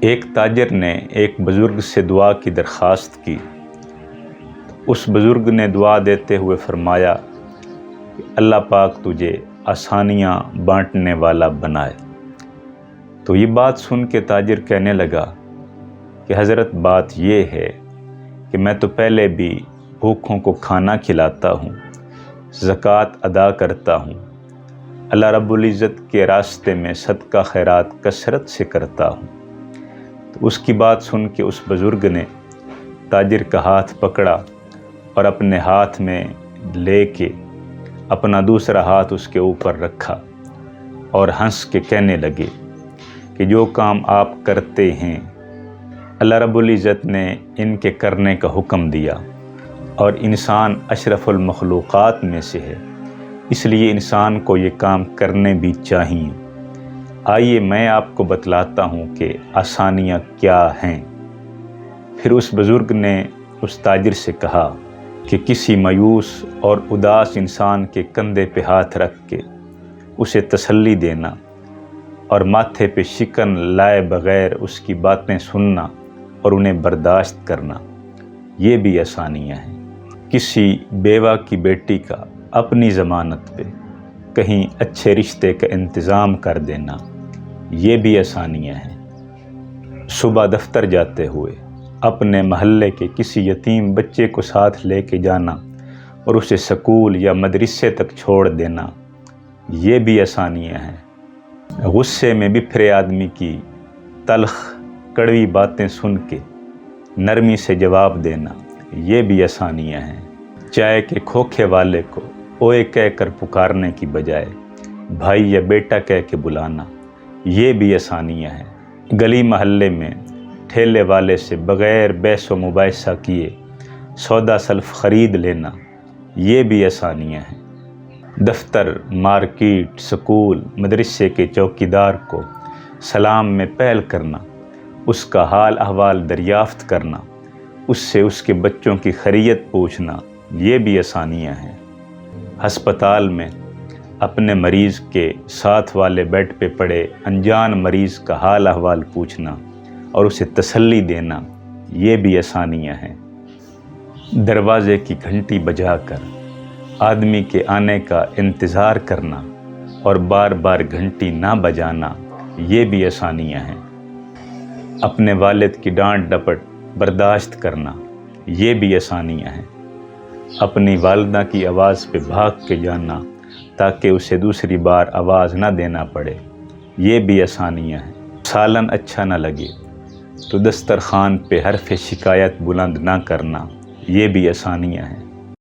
ایک تاجر نے ایک بزرگ سے دعا کی درخواست کی۔ اس بزرگ نے دعا دیتے ہوئے فرمایا کہ اللہ پاک تجھے آسانیاں بانٹنے والا بنائے۔ تو یہ بات سن کے تاجر کہنے لگا کہ حضرت بات یہ ہے کہ میں تو پہلے بھی بھوکوں کو کھانا کھلاتا ہوں، زکوٰۃ ادا کرتا ہوں، اللہ رب العزت کے راستے میں صدقہ خیرات کثرت سے کرتا ہوں۔ تو اس کی بات سن کے اس بزرگ نے تاجر کا ہاتھ پکڑا اور اپنے ہاتھ میں لے کے اپنا دوسرا ہاتھ اس کے اوپر رکھا اور ہنس کے کہنے لگے کہ جو کام آپ کرتے ہیں اللہ رب العزت نے ان کے کرنے کا حکم دیا، اور انسان اشرف المخلوقات میں سے ہے، اس لیے انسان کو یہ کام کرنے بھی چاہیے۔ آئیے میں آپ کو بتلاتا ہوں کہ آسانیاں کیا ہیں۔ پھر اس بزرگ نے اس تاجر سے کہا کہ کسی مایوس اور اداس انسان کے کندھے پہ ہاتھ رکھ کے اسے تسلی دینا اور ماتھے پہ شکن لائے بغیر اس کی باتیں سننا اور انہیں برداشت کرنا، یہ بھی آسانیاں ہیں۔ کسی بیوہ کی بیٹی کا اپنی ضمانت پہ کہیں اچھے رشتے کا انتظام کر دینا، یہ بھی آسانیاں ہیں۔ صبح دفتر جاتے ہوئے اپنے محلے کے کسی یتیم بچے کو ساتھ لے کے جانا اور اسے سکول یا مدرسے تک چھوڑ دینا، یہ بھی آسانیاں ہیں۔ غصے میں بپھرے آدمی کی تلخ کڑوی باتیں سن کے نرمی سے جواب دینا، یہ بھی آسانیاں ہیں۔ چائے کے کھوکھے والے کو اوئے کہہ کر پکارنے کی بجائے بھائی یا بیٹا کہہ کے بلانا، یہ بھی آسانیاں ہیں۔ گلی محلے میں ٹھیلے والے سے بغیر بحث و مباحثہ کیے سودا سلف خرید لینا، یہ بھی آسانیاں ہیں۔ دفتر، مارکیٹ، سکول، مدرسے کے چوکیدار کو سلام میں پہل کرنا، اس کا حال احوال دریافت کرنا، اس سے اس کے بچوں کی خیریت پوچھنا، یہ بھی آسانیاں ہیں۔ ہسپتال میں اپنے مریض کے ساتھ والے بیڈ پہ پڑے انجان مریض کا حال احوال پوچھنا اور اسے تسلی دینا، یہ بھی آسانیاں ہیں۔ دروازے کی گھنٹی بجا کر آدمی کے آنے کا انتظار کرنا اور بار بار گھنٹی نہ بجانا، یہ بھی آسانیاں ہیں۔ اپنے والد کی ڈانٹ ڈپٹ برداشت کرنا، یہ بھی آسانیاں ہیں۔ اپنی والدہ کی آواز پہ بھاگ کے جانا تاکہ اسے دوسری بار آواز نہ دینا پڑے، یہ بھی آسانیاں ہیں۔ سالن اچھا نہ لگے تو دسترخوان پہ حرف شکایت بلند نہ کرنا، یہ بھی آسانیاں ہیں۔